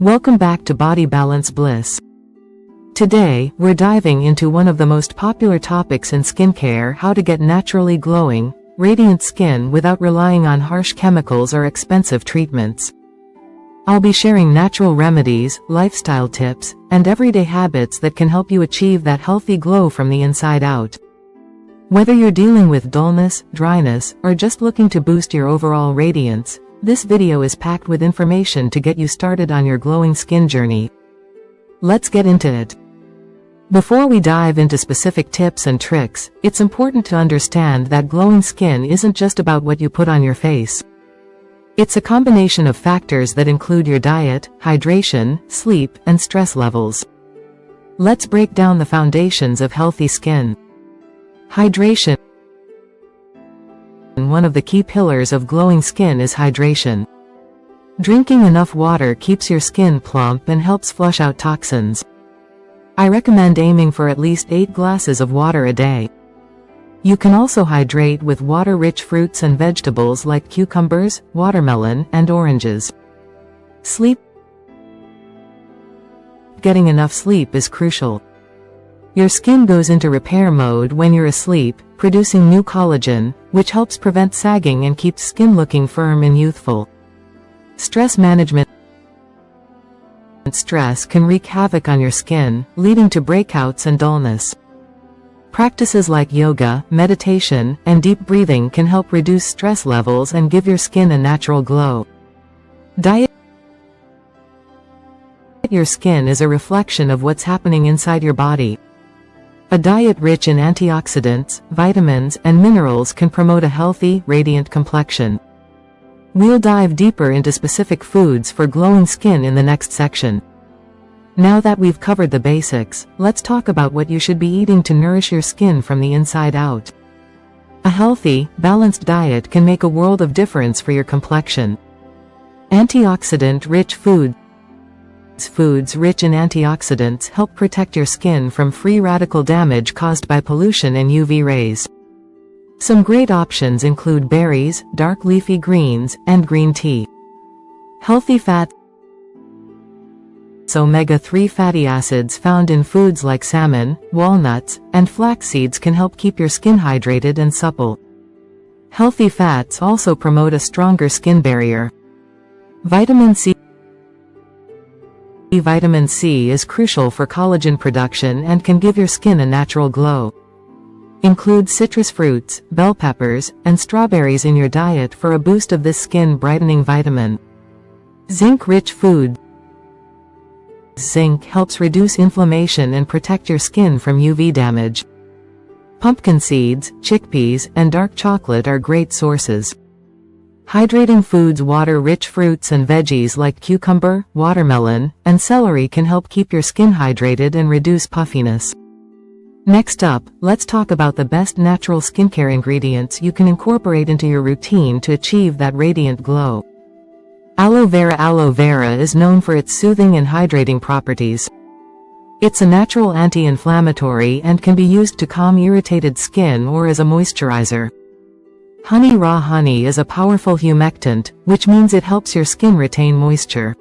Welcome back to Body Balance Bliss. Today, we're diving into one of the most popular topics in skincare: how to get naturally glowing, radiant skin without relying on harsh chemicals or expensive treatments. I'll be sharing natural remedies, lifestyle tips, and everyday habits that can help you achieve that healthy glow from the inside out. Whether you're dealing with dullness, dryness, or just looking to boost your overall radiance, this video is packed with information to get you started on your glowing skin journey. Let's get into it. Before we dive into specific tips and tricks, it's important to understand that glowing skin isn't just about what you put on your face. It's a combination of factors that include your diet, hydration, sleep, and stress levels. Let's break down the foundations of healthy skin. Hydration. One of the key pillars of glowing skin is hydration. Drinking enough water keeps your skin plump and helps flush out toxins. I recommend aiming for at least 8 glasses of water a day. You can also hydrate with water-rich fruits and vegetables like cucumbers, watermelon, and oranges. Sleep. Getting enough sleep is crucial. Your skin goes into repair mode when you're asleep, producing new collagen, which helps prevent sagging and keeps skin looking firm and youthful. Stress management. Stress can wreak havoc on your skin, leading to breakouts and dullness. Practices like yoga, meditation, and deep breathing can help reduce stress levels and give your skin a natural glow. Diet. Your skin is a reflection of what's happening inside your body. A diet rich in antioxidants, vitamins, and minerals can promote a healthy, radiant complexion. We'll dive deeper into specific foods for glowing skin in the next section. Now that we've covered the basics, let's talk about what you should be eating to nourish your skin from the inside out. A healthy, balanced diet can make a world of difference for your complexion. Antioxidant-rich foods. Foods rich in antioxidants help protect your skin from free radical damage caused by pollution and UV rays. Some great options include berries, dark leafy greens, and green tea. Healthy fats. Omega-3 fatty acids found in foods like salmon, walnuts, and flax seeds can help keep your skin hydrated and supple. Healthy fats also promote a stronger skin barrier. Vitamin C. Vitamin C is crucial for collagen production and can give your skin a natural glow. Include citrus fruits, bell peppers, and strawberries in your diet for a boost of this skin-brightening vitamin. Zinc-rich food. Zinc helps reduce inflammation and protect your skin from UV damage. Pumpkin seeds, chickpeas, and dark chocolate are great sources. Hydrating foods. Water-rich fruits and veggies like cucumber, watermelon, and celery can help keep your skin hydrated and reduce puffiness. Next up, let's talk about the best natural skincare ingredients you can incorporate into your routine to achieve that radiant glow. Aloe vera. Aloe vera is known for its soothing and hydrating properties. It's a natural anti-inflammatory and can be used to calm irritated skin or as a moisturizer. Honey. Raw honey is a powerful humectant, which means it helps your skin retain moisture.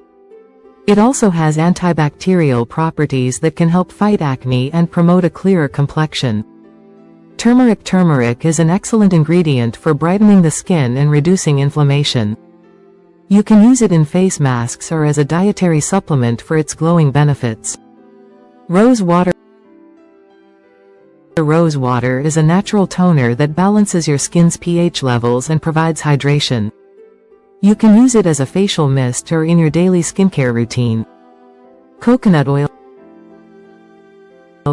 It also has antibacterial properties that can help fight acne and promote a clearer complexion. Turmeric. Turmeric is an excellent ingredient for brightening the skin and reducing inflammation. You can use it in face masks or as a dietary supplement for its glowing benefits. Rose water. Rose water is a natural toner that balances your skin's pH levels and provides hydration. You can use it as a facial mist or in your daily skincare routine. Coconut oil.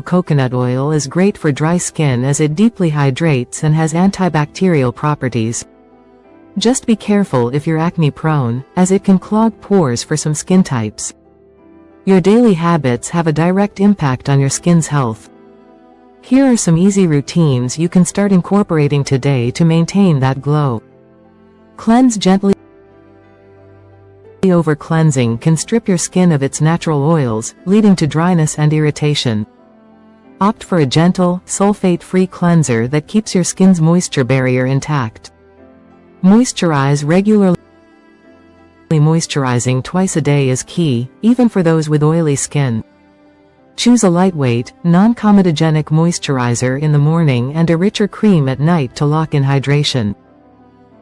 Coconut oil is great for dry skin as it deeply hydrates and has antibacterial properties. Just be careful if you're acne prone, as it can clog pores for some skin types. Your daily habits have a direct impact on your skin's health. Here are some easy routines you can start incorporating today to maintain that glow. Cleanse gently. Over-cleansing can strip your skin of its natural oils, leading to dryness and irritation. Opt for a gentle, sulfate-free cleanser that keeps your skin's moisture barrier intact. Moisturize regularly. Moisturizing twice a day is key, even for those with oily skin. Choose a lightweight, non-comedogenic moisturizer in the morning and a richer cream at night to lock in hydration.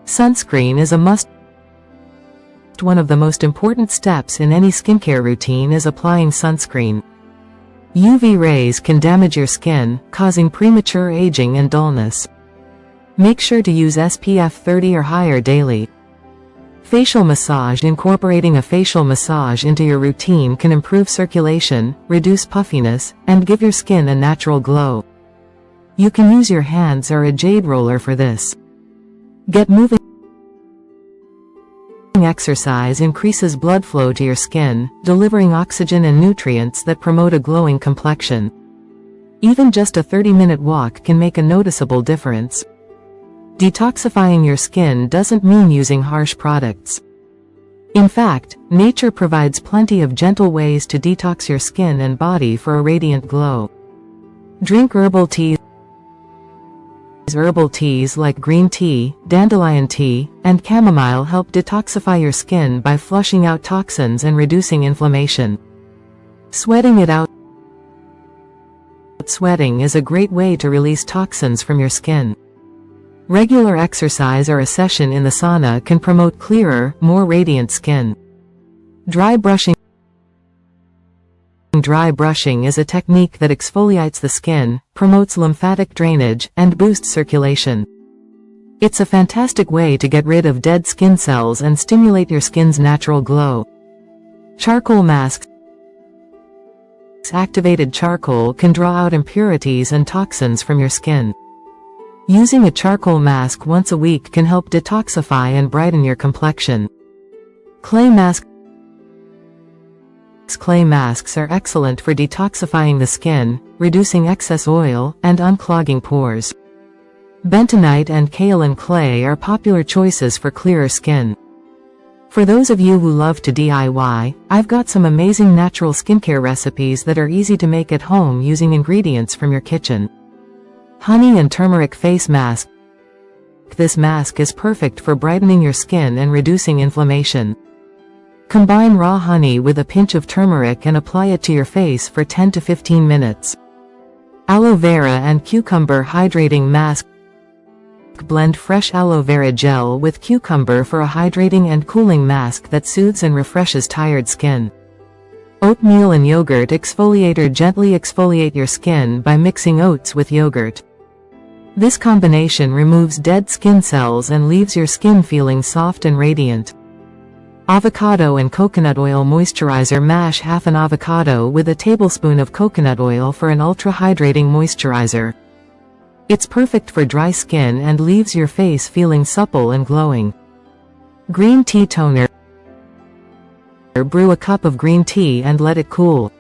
Sunscreen is a must. One of the most important steps in any skincare routine is applying sunscreen. UV rays can damage your skin, causing premature aging and dullness. Make sure to use SPF 30 or higher daily. Facial massage. Incorporating a facial massage into your routine can improve circulation, reduce puffiness, and give your skin a natural glow. You can use your hands or a jade roller for this. Get moving. Exercise increases blood flow to your skin, delivering oxygen and nutrients that promote a glowing complexion. Even just a 30-minute walk can make a noticeable difference. Detoxifying your skin doesn't mean using harsh products. In fact, nature provides plenty of gentle ways to detox your skin and body for a radiant glow. Drink herbal teas. Herbal teas like green tea, dandelion tea, and chamomile help detoxify your skin by flushing out toxins and reducing inflammation. Sweating it out. Sweating is a great way to release toxins from your skin. Regular exercise or a session in the sauna can promote clearer, more radiant skin. Dry brushing. Dry brushing is a technique that exfoliates the skin, promotes lymphatic drainage, and boosts circulation. It's a fantastic way to get rid of dead skin cells and stimulate your skin's natural glow. Charcoal masks. Activated charcoal can draw out impurities and toxins from your skin. Using a charcoal mask once a week can help detoxify and brighten your complexion. Clay masks. Clay masks are excellent for detoxifying the skin, reducing excess oil, and unclogging pores. Bentonite and kaolin clay are popular choices for clearer skin. For those of you who love to DIY, I've got some amazing natural skincare recipes that are easy to make at home using ingredients from your kitchen. Honey and turmeric face mask. This mask is perfect for brightening your skin and reducing inflammation. Combine raw honey with a pinch of turmeric and apply it to your face for 10 to 15 minutes. Aloe vera and cucumber hydrating mask. Blend fresh aloe vera gel with cucumber for a hydrating and cooling mask that soothes and refreshes tired skin. Oatmeal and yogurt exfoliator. Gently exfoliate your skin by mixing oats with yogurt. This combination removes dead skin cells and leaves your skin feeling soft and radiant. Avocado and coconut oil moisturizer. Mash half an avocado with a tablespoon of coconut oil for an ultra-hydrating moisturizer. It's perfect for dry skin and leaves your face feeling supple and glowing. Green tea toner. Brew a cup of green tea and let it cool.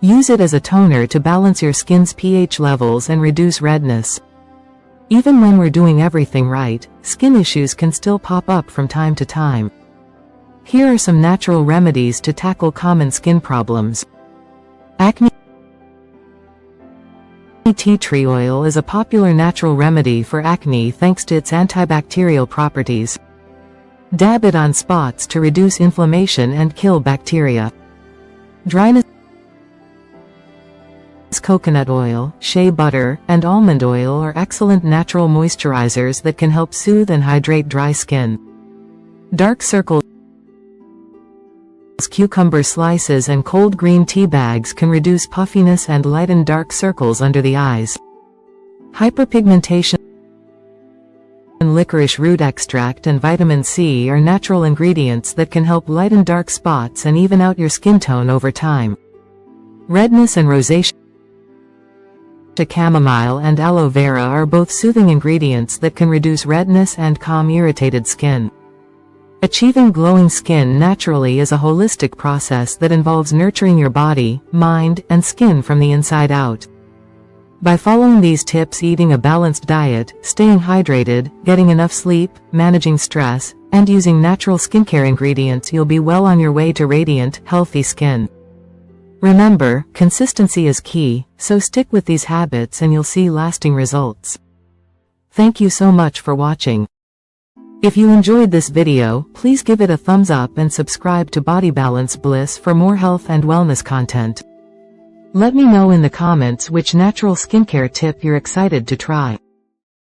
Use it as a toner to balance your skin's pH levels and reduce redness. Even when we're doing everything right, skin issues can still pop up from time to time. Here are some natural remedies to tackle common skin problems. Acne. Tea tree oil is a popular natural remedy for acne thanks to its antibacterial properties. Dab it on spots to reduce inflammation and kill bacteria. Dryness. Coconut oil, shea butter, and almond oil are excellent natural moisturizers that can help soothe and hydrate dry skin. Dark circles. Cucumber slices and cold green tea bags can reduce puffiness and lighten dark circles under the eyes. Hyperpigmentation. Licorice root extract and vitamin C are natural ingredients that can help lighten dark spots and even out your skin tone over time. Redness and rosacea. Chamomile and aloe vera are both soothing ingredients that can reduce redness and calm irritated skin. Achieving glowing skin naturally is a holistic process that involves nurturing your body, mind, and skin from the inside out. By following these tips, eating a balanced diet, staying hydrated, getting enough sleep, managing stress, and using natural skincare ingredients, you'll be well on your way to radiant, healthy skin. Remember, consistency is key, so stick with these habits and you'll see lasting results. Thank you so much for watching. If you enjoyed this video, please give it a thumbs up and subscribe to Body Balance Bliss for more health and wellness content. Let me know in the comments which natural skincare tip you're excited to try.